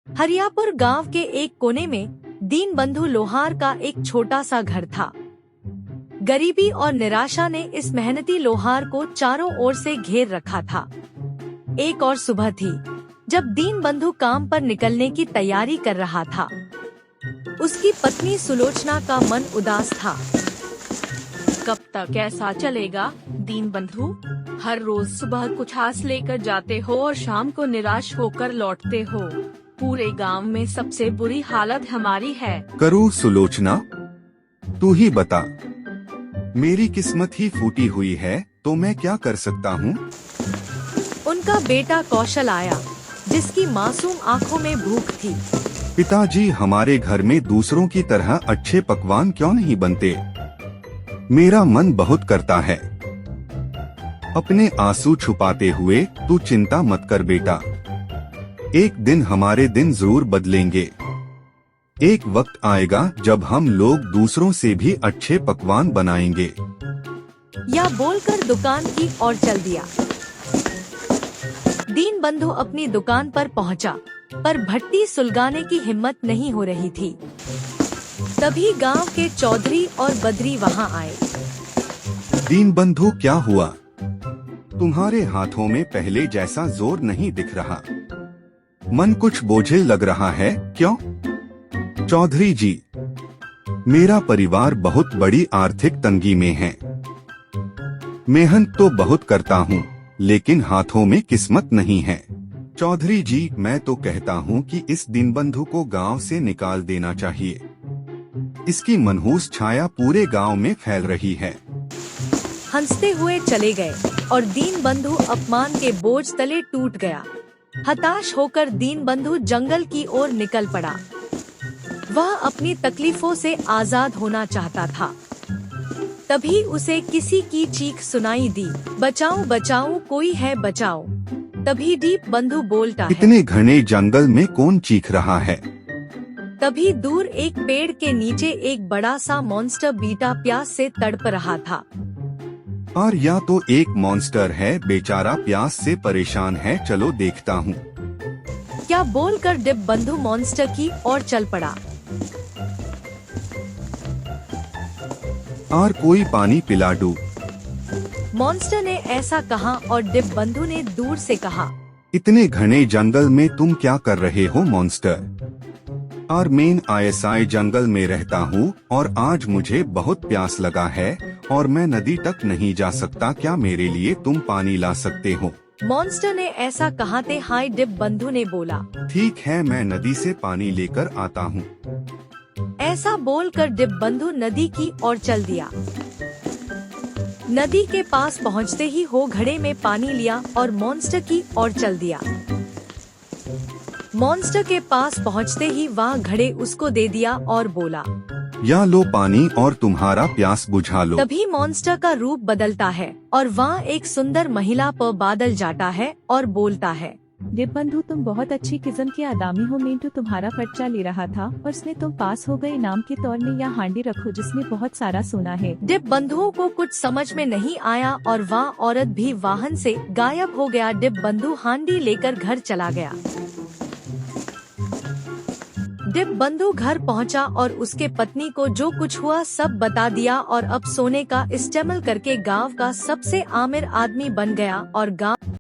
हरियापुर गांव के एक कोने में दीन बंधु लोहार का एक छोटा सा घर था। गरीबी और निराशा ने इस मेहनती लोहार को चारों ओर से घेर रखा था। एक और सुबह थी जब दीन बंधु काम पर निकलने की तैयारी कर रहा था। उसकी पत्नी सुलोचना का मन उदास था। कब तक ऐसा चलेगा दीन बंधु? हर रोज सुबह कुछ आस लेकर जाते हो और शाम को निराश होकर लौटते हो। पूरे गांव में सबसे बुरी हालत हमारी है। करूँ सुलोचना, तू ही बता। मेरी किस्मत ही फूटी हुई है तो मैं क्या कर सकता हूँ। उनका बेटा कौशल आया, जिसकी मासूम आंखों में भूख थी। पिताजी, हमारे घर में दूसरों की तरह अच्छे पकवान क्यों नहीं बनते? मेरा मन बहुत करता है। अपने आंसू छुपाते हुए तू चिंता मत कर बेटा, एक दिन हमारे दिन जरूर बदलेंगे। एक वक्त आएगा जब हम लोग दूसरों से भी अच्छे पकवान बनाएंगे। यह बोलकर दुकान की ओर चल दिया। दीन बंधु अपनी दुकान पर पहुंचा, पर भट्टी सुलगाने की हिम्मत नहीं हो रही थी। तभी गांव के चौधरी और बद्री वहां आए। दीन बंधु, क्या हुआ? तुम्हारे हाथों में पहले जैसा जोर नहीं दिख रहा। मन कुछ बोझिल लग रहा है, क्यों? चौधरी जी, मेरा परिवार बहुत बड़ी आर्थिक तंगी में है। मेहनत तो बहुत करता हूँ, लेकिन हाथों में किस्मत नहीं है। चौधरी जी, मैं तो कहता हूँ कि इस दीनबंधु को गांव से निकाल देना चाहिए। इसकी मनहूस छाया पूरे गांव में फैल रही है। हंसते हुए चले गए और दीन बंधु अपमान के बोझ तले टूट गया। हताश होकर दीन बंधु जंगल की ओर निकल पड़ा। वह अपनी तकलीफों से आजाद होना चाहता था। तभी उसे किसी की चीख सुनाई दी, बचाओ बचाओ, कोई है बचाओ। तभी दीन बंधु बोलता है, इतने घने जंगल में कौन चीख रहा है? तभी दूर एक पेड़ के नीचे एक बड़ा सा मॉन्स्टर बीटा प्यास से तड़प रहा था। और या तो एक मॉन्स्टर है, बेचारा प्यास से परेशान है, चलो देखता हूँ। क्या बोलकर दीन बंधु मॉन्स्टर की ओर चल पड़ा। और कोई पानी पिला दूं। मॉन्स्टर ने ऐसा कहा और दीन बंधु ने दूर से कहा, इतने घने जंगल में तुम क्या कर रहे हो मॉन्स्टर? और मैं आईएसआई जंगल में रहता हूँ और आज मुझे बहुत प्यास लगा है और मैं नदी तक नहीं जा सकता, क्या मेरे लिए तुम पानी ला सकते हो? मॉन्स्टर ने ऐसा कहाते हाय दीन बंधु ने बोला, ठीक है, मैं नदी से पानी लेकर आता हूँ। ऐसा बोलकर दीन बंधु नदी की ओर चल दिया। नदी के पास पहुँचते ही हो घड़े में पानी लिया और मॉन्स्टर की ओर चल दिया। मॉन्स्टर के पास पहुँचते ही वह घड़े उसको दे दिया और बोला, या लो पानी और तुम्हारा प्यास बुझा लो। तभी मॉन्स्टर का रूप बदलता है और वहाँ एक सुंदर महिला पर बादल जाता है और बोलता है, दीन बंधु, तुम बहुत अच्छी किस्म के आदमी हो। मैं तो तुम्हारा पर्चा ले रहा था और उसने तुम पास हो गए। इनाम के तौर में यह हांडी रखो जिसमें बहुत सारा सोना है। दीन बंधुओं को कुछ समझ में नहीं आया और वह औरत भी वाहन से गायब हो गया। दीन बंधु हांडी लेकर घर चला गया। दीन बंधु घर पहुंचा और उसके पत्नी को जो कुछ हुआ सब बता दिया और अब सोने का इस्तेमाल करके गांव का सबसे आमिर आदमी बन गया और गांव